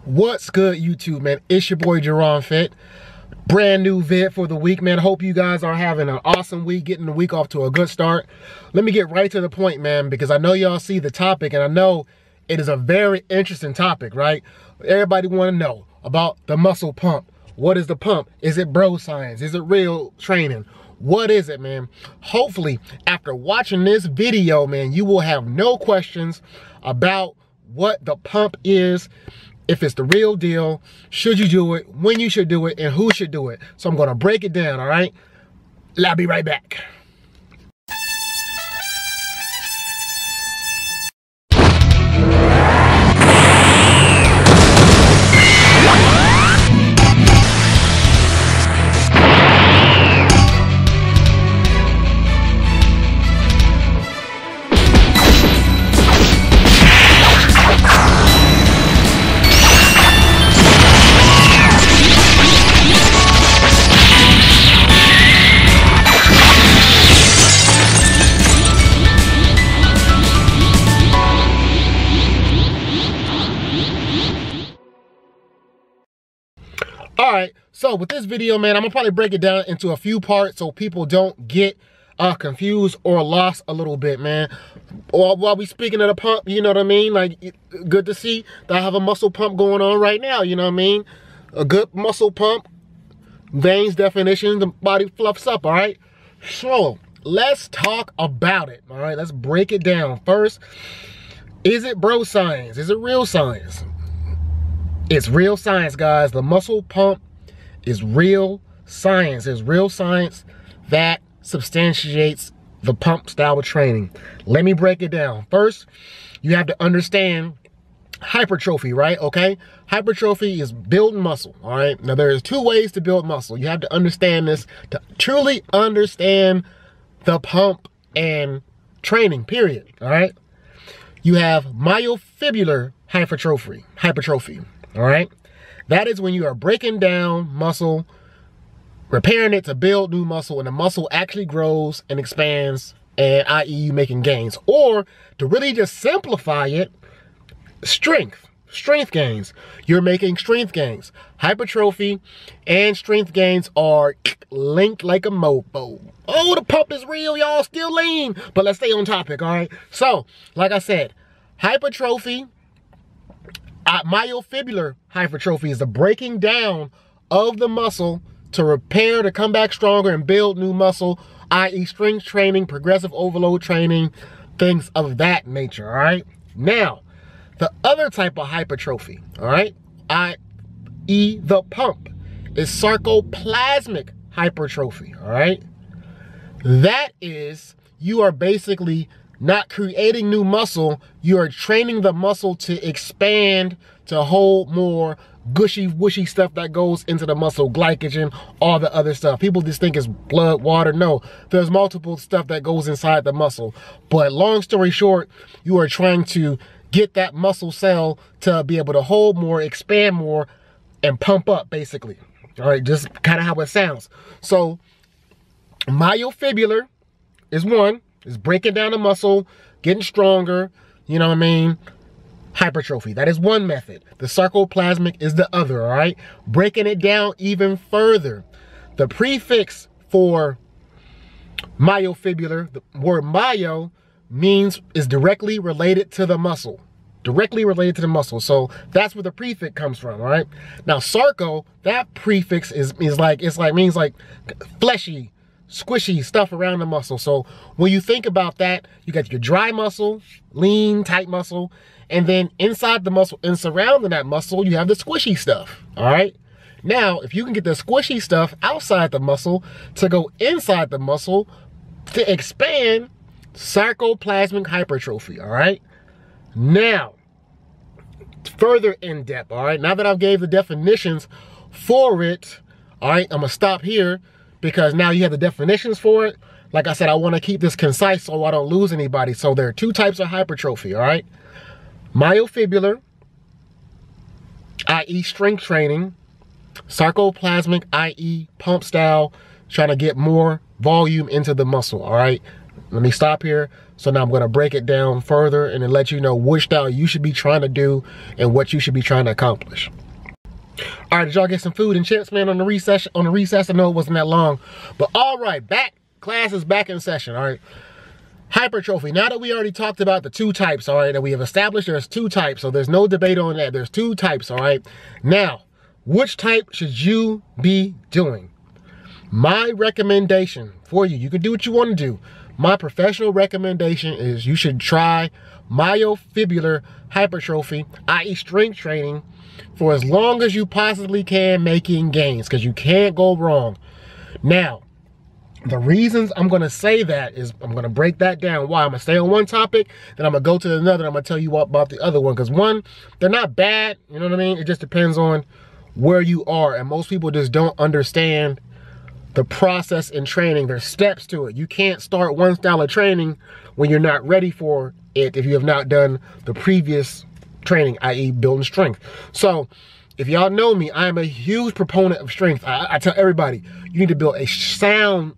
What's good, YouTube, man? It's your boy Jaron Fit. Brand new vid for the week, man. Hope you guys are having an awesome week, getting the week off to a good start. Let me get right to the point, man, because I know y'all see the topic and I know it is a very interesting topic, right? Everybody want to know about the muscle pump. What is the pump? Is it bro science? Is it real training? What is it, man? Hopefully, after watching this video, man, you will have no questions about what the pump is, if it's the real deal, should you do it, when you should do it, and who should do it. So I'm gonna break it down, all right? I'll be right back. All right, so with this video, man, I'm gonna probably break it down into a few parts so people don't get confused or lost a little bit, man. Or while we speaking of the pump, you know what I mean? Like, good to see that I have a muscle pump going on right now, you know what I mean? A good muscle pump, veins, definition, the body fluffs up, all right? So, let's talk about it, all right? Let's break it down. First, is it bro science? Is it real science? It's real science, guys. The muscle pump is real science. It's real science that substantiates the pump style of training. Let me break it down. First, you have to understand hypertrophy, right? Okay? Hypertrophy is building muscle, all right? Now, there's two ways to build muscle. You have to understand this to truly understand the pump and training, period, all right? You have myofibrillar hypertrophy. All right, that is when you are breaking down muscle, repairing it to build new muscle, and the muscle actually grows and expands, and i.e. you making gains. Or to really just simplify it, strength gains. You're making strength gains. Hypertrophy and strength gains are linked like a mofo. Oh, the pump is real, y'all, still lean. But let's stay on topic, all right? So, like I said, hypertrophy, myofibrillar hypertrophy is the breaking down of the muscle to repair, to come back stronger and build new muscle, i.e. strength training, progressive overload training, things of that nature, all right? Now, the other type of hypertrophy, all right, i.e. the pump, is sarcoplasmic hypertrophy, all right? That is, you are basically not creating new muscle, you are training the muscle to expand, to hold more gushy, whooshy stuff that goes into the muscle, glycogen, all the other stuff. People just think it's blood, water. No, there's multiple stuff that goes inside the muscle. But long story short, you are trying to get that muscle cell to be able to hold more, expand more, and pump up, basically. All right, just kind of how it sounds. So, myofibrillar is one. Is breaking down the muscle, getting stronger, you know what I mean? Hypertrophy, that is one method. The sarcoplasmic is the other, all right? Breaking it down even further. The prefix for myofibrillar, the word myo is directly related to the muscle. Directly related to the muscle. So that's where the prefix comes from, all right? Now, sarco, that prefix means like fleshy, squishy stuff around the muscle. So when you think about that, you got your dry muscle, lean, tight muscle, and then inside the muscle and surrounding that muscle, you have the squishy stuff, all right? Now, if you can get the squishy stuff outside the muscle to go inside the muscle to expand, sarcoplasmic hypertrophy, all right? Now, further in depth, all right? Now that I've gave the definitions for it, all right, I'm gonna stop here, because now you have the definitions for it. Like I said, I want to keep this concise so I don't lose anybody. So there are two types of hypertrophy, all right? Myofibrillar, i.e. strength training. Sarcoplasmic, i.e. pump style, trying to get more volume into the muscle, all right? Let me stop here. So now I'm gonna break it down further and then let you know which style you should be trying to do and what you should be trying to accomplish. All right, did y'all get some food and chips, man, on the recess? I know it wasn't that long, but all right, class is back in session, all right. Hypertrophy, now that we already talked about the 2 types, all right, that we have established there's 2 types, so there's no debate on that. There's 2 types, all right. Now, which type should you be doing? My recommendation for you, you can do what you want to do. My professional recommendation is you should try myofibular hypertrophy, i.e. strength training, for as long as you possibly can, making gains, because you can't go wrong. Now, the reasons I'm going to say that is I'm going to break that down. Why? I'm going to stay on one topic, then I'm going to go to another, and I'm going to tell you about the other one. Because one, they're not bad, you know what I mean? It just depends on where you are, and most people just don't understand the process in training. There's steps to it. You can't start one style of training when you're not ready for it if you have not done the previous training, i.e. building strength. So if y'all know me, I am a huge proponent of strength. I tell everybody, you need to build a sound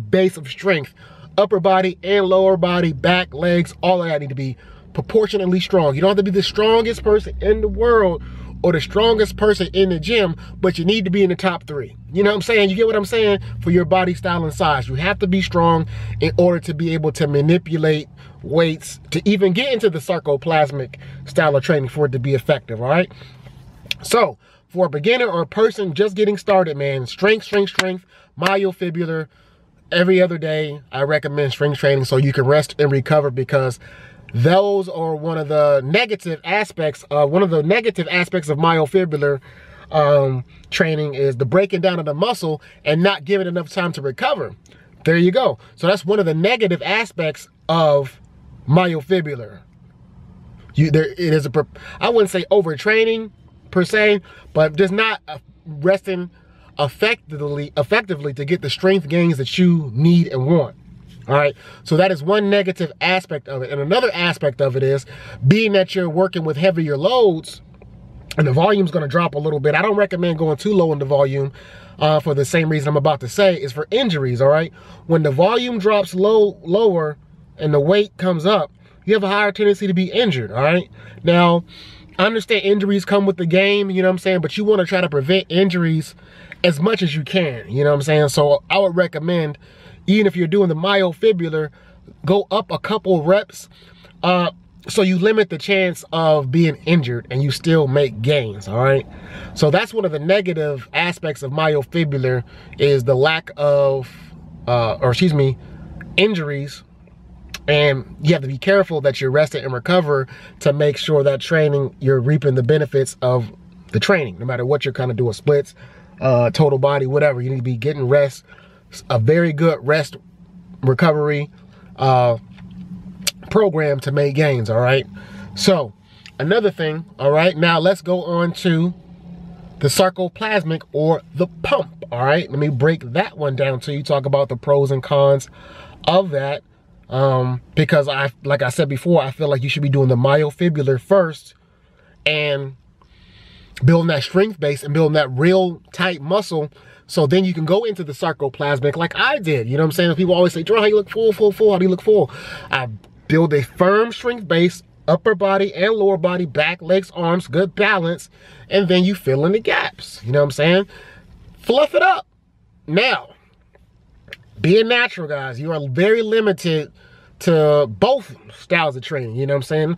base of strength. Upper body and lower body, back, legs, all of that need to be proportionately strong. You don't have to be the strongest person in the world or the strongest person in the gym, but you need to be in the top 3. You know what I'm saying? You get what I'm saying? For your body style and size. You have to be strong in order to be able to manipulate weights, to even get into the sarcoplasmic style of training for it to be effective, all right? So, for a beginner or a person just getting started, man, strength, myofibular, every other day, I recommend strength training so you can rest and recover, because those are one of the negative aspects of myofibular training is the breaking down of the muscle and not giving enough time to recover. There you go. So that's one of the negative aspects of myofibular. I wouldn't say overtraining per se, but just not resting effectively to get the strength gains that you need and want. All right, so that is one negative aspect of it. And another aspect of it is, being that you're working with heavier loads and the volume's gonna drop a little bit, I don't recommend going too low in the volume for the same reason I'm about to say, is for injuries, all right? When the volume drops lower and the weight comes up, you have a higher tendency to be injured, all right? Now, I understand injuries come with the game, you know what I'm saying? But you wanna try to prevent injuries as much as you can, you know what I'm saying? So I would recommend, even if you're doing the myofibular, go up a couple reps so you limit the chance of being injured and you still make gains, all right? So that's one of the negative aspects of myofibular, is the lack of, injuries. And you have to be careful that you're rested and recover to make sure that training, you're reaping the benefits of the training, no matter what you're kind of doing, splits, total body, whatever. You need to be getting rest, a very good rest recovery program to make gains, all right? So another thing, all right, now let's go on to the sarcoplasmic or the pump, all right? Let me break that one down to you, talk about the pros and cons of that, because like I said before, I feel like you should be doing the myofibular first and building that strength base and building that real tight muscle, so then you can go into the sarcoplasmic like I did. You know what I'm saying? People always say, Jaron, how you look full, how do you look full? I build a firm strength base, upper body and lower body, back, legs, arms, good balance, and then you fill in the gaps. You know what I'm saying? Fluff it up. Now, being natural, guys, you are very limited to both styles of training. You know what I'm saying?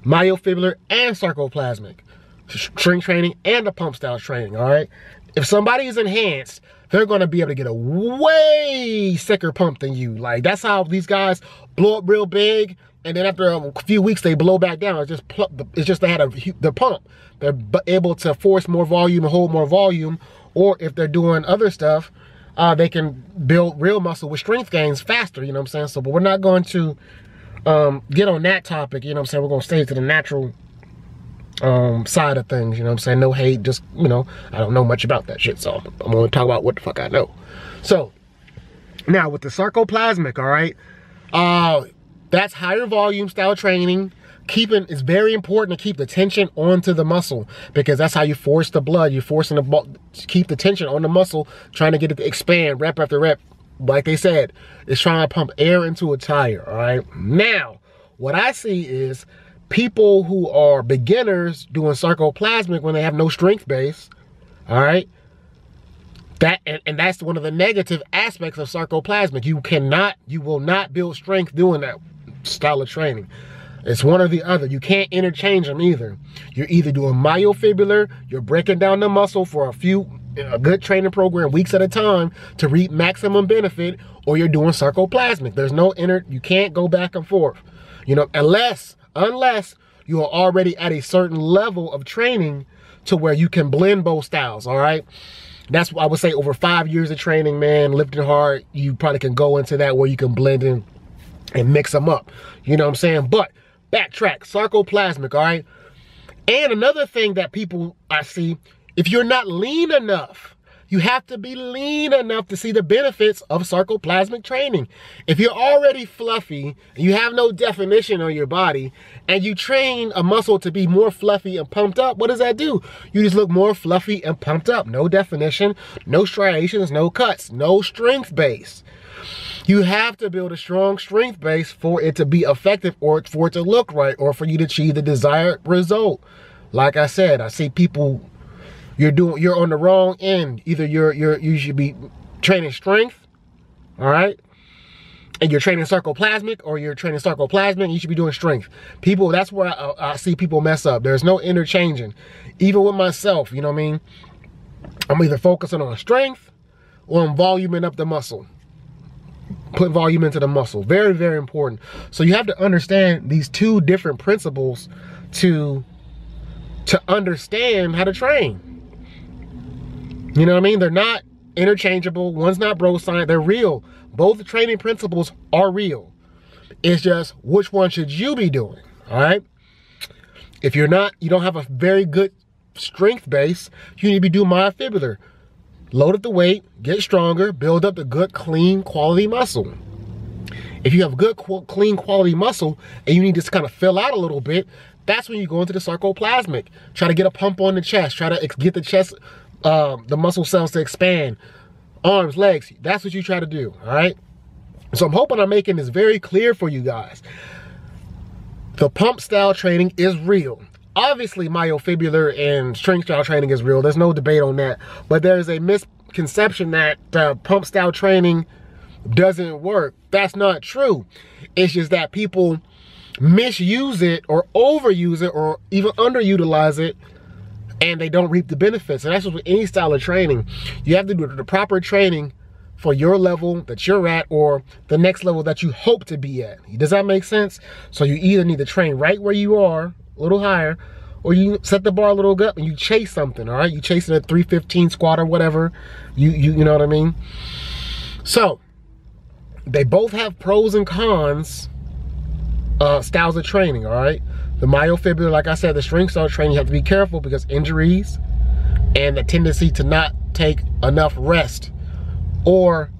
Myofibular and sarcoplasmic. Strength training and the pump style training, all right? If somebody is enhanced, they're gonna be able to get a way sicker pump than you. Like, that's how these guys blow up real big, and then after a few weeks, they blow back down. It's just they had the pump. They're able to force more volume and hold more volume, or if they're doing other stuff, they can build real muscle with strength gains faster, you know what I'm saying? So, but we're not going to get on that topic, you know what I'm saying? We're gonna stay to the natural side of things, you know what I'm saying? No hate, just, you know, I don't know much about that shit, so I'm gonna talk about what the fuck I know. So, now with the sarcoplasmic, all right, that's higher volume style training. It's very important to keep the tension onto the muscle, because that's how you force the blood. You're forcing the keep the tension on the muscle, trying to get it to expand rep after rep, like they said, it's trying to pump air into a tire, all right? Now, what I see is people who are beginners doing sarcoplasmic when they have no strength base, all right? And that's one of the negative aspects of sarcoplasmic. You will not build strength doing that style of training. It's one or the other. You can't interchange them either. You're either doing myofibrillar, you're breaking down the muscle for a good training program, weeks at a time, to reap maximum benefit, or you're doing sarcoplasmic. There's no you can't go back and forth. You know, unless you are already at a certain level of training to where you can blend both styles, all right? That's what I would say, over 5 years of training, man, lifting hard, you probably can go into that where you can blend in and mix them up. You know what I'm saying? But backtrack, sarcoplasmic, all right? And another thing that I see, if you're not lean enough, you have to be lean enough to see the benefits of sarcoplasmic training. If you're already fluffy, and you have no definition on your body, and you train a muscle to be more fluffy and pumped up, what does that do? You just look more fluffy and pumped up. No definition, no striations, no cuts, no strength base. You have to build a strong strength base for it to be effective, or for it to look right, or for you to achieve the desired result. Like I said, I see people, you're on the wrong end. Either you should be training strength, all right, and you're training sarcoplasmic, or you're training sarcoplasmic and you should be doing strength. People, that's where I see people mess up. There's no interchanging. Even with myself, you know what I mean? I'm either focusing on strength or I'm voluming up the muscle. Put volume into the muscle. Very, very important. So you have to understand these two different principles to understand how to train. You know what I mean? They're not interchangeable. One's not bro science. They're real. Both training principles are real. It's just which one should you be doing, all right? If you don't have a very good strength base, you need to be doing myofibrillar. Load up the weight, get stronger, build up the good, clean, quality muscle. If you have good, clean, quality muscle and you need to kind of fill out a little bit, that's when you go into the sarcoplasmic. Try to get a pump on the chest. Try to get the chest, the muscle cells to expand. Arms, legs, that's what you try to do, all right? So I'm hoping I'm making this very clear for you guys. The pump style training is real. Obviously, myofibrillar and strength style training is real. There's no debate on that. But there's a misconception that pump style training doesn't work. That's not true. It's just that people misuse it or overuse it or even underutilize it, and they don't reap the benefits. And that's just with any style of training. You have to do the proper training for your level that you're at, or the next level that you hope to be at. Does that make sense? So you either need to train right where you are, a little higher, or you set the bar a little up and you chase something, all right? You chasing a 315 squat or whatever. You know what I mean? So they both have pros and cons styles of training, all right? The myofibrillar, like I said, the strength style training, you have to be careful because injuries and the tendency to not take enough rest, or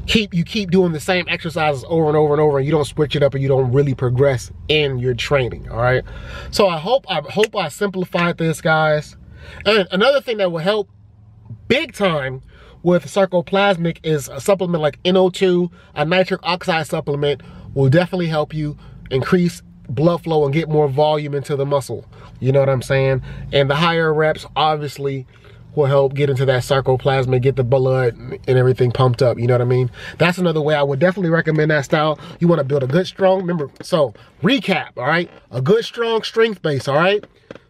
you keep doing the same exercises over and over and over, and you don't switch it up and you don't really progress in your training, all right? So I hope I simplified this, guys. And another thing that will help big time with sarcoplasmic is a supplement like NO2, a nitric oxide supplement, will definitely help you increase blood flow and get more volume into the muscle. You know what I'm saying? And the higher reps obviously will help get into that sarcoplasmic, get the blood and everything pumped up. You know what I mean? That's another way I would definitely recommend that style. You want to build a good, strong, remember, so recap, all right? A good, strong strength base, all right?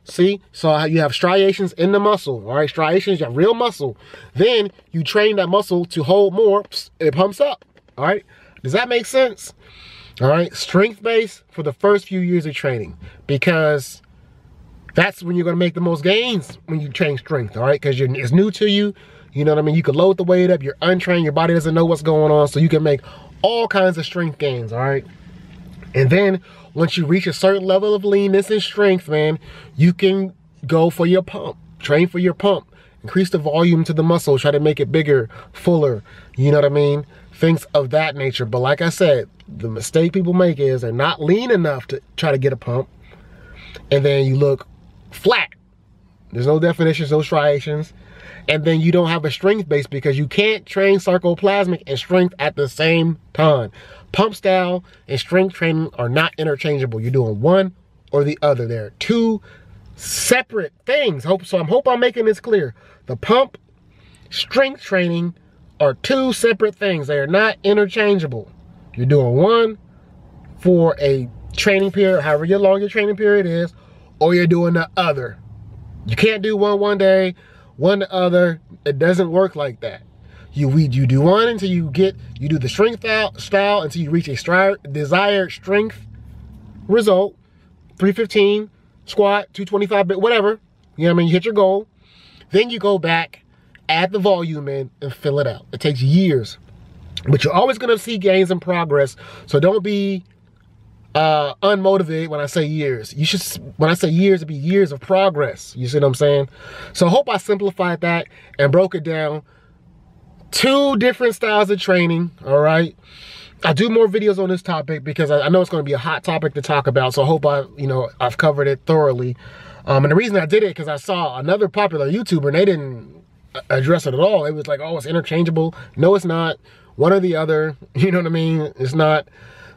See, so you have striations in the muscle, all right? Striations, you have real muscle. Then you train that muscle to hold more, it pumps up, all right? Does that make sense? All right, strength base for the first few years of training, because that's when you're gonna make the most gains when you train strength, all right? Because it's new to you, you know what I mean? You can load the weight up, you're untrained, your body doesn't know what's going on, so you can make all kinds of strength gains, all right? And then once you reach a certain level of leanness and strength, man, you can go for your pump, train for your pump, increase the volume to the muscle, try to make it bigger, fuller, you know what I mean? Things of that nature. But like I said, the mistake people make is they're not lean enough to try to get a pump, and then you look flat. There's no definitions, no striations, and then you don't have a strength base because you can't train sarcoplasmic and strength at the same time. Pump style and strength training are not interchangeable. You're doing one or the other. They're two separate things. So I hope I'm making this clear. The pump, strength training are two separate things. They are not interchangeable. You're doing one for a training period, however long your training period is, or you're doing the other. You can't do one day, one the other. It doesn't work like that. You do one until you do the strength style until you reach a desired strength result. 315 squat, 225, whatever. You know what I mean? You hit your goal. Then you go back, add the volume in, and fill it out. It takes years, but you're always gonna see gains and progress. So don't be unmotivated when I say years. You should, when I say years, it'd be years of progress. You see what I'm saying? So I hope I simplified that and broke it down. Two different styles of training, all right? I do more videos on this topic because I know it's going to be a hot topic to talk about. So I hope I've covered it thoroughly. And the reason I did it because I saw another popular YouTuber and they didn't address it at all. It was like, oh, it's interchangeable. No, it's not. One or the other. You know what I mean? It's not.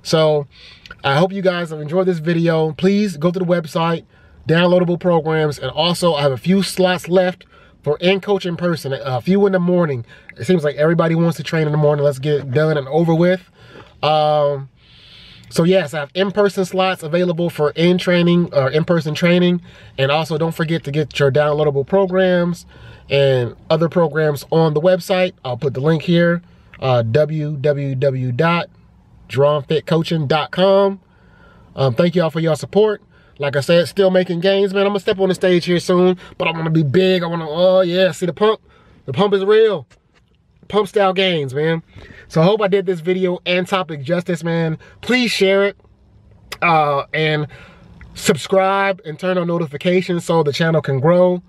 So I hope you guys have enjoyed this video. Please go to the website, downloadable programs, and also I have a few slots left for in-coach in person, a few in the morning. It seems like everybody wants to train in the morning. Let's get it done and over with. So yes, I have in-person slots available for in-person training. And also don't forget to get your downloadable programs and other programs on the website. I'll put the link here, www.jaronfitcoaching.com. Thank y'all for your support. Like I said, still making gains, man. I'm gonna step on the stage here soon, but I wanna be big. I wanna, oh yeah, see the pump? The pump is real. Pump style gains, man. So I hope I did this video and topic justice, man. Please share it and subscribe and turn on notifications so the channel can grow.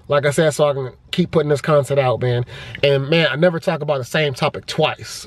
Like I said, so I can keep putting this content out, man. And man, I never talk about the same topic twice.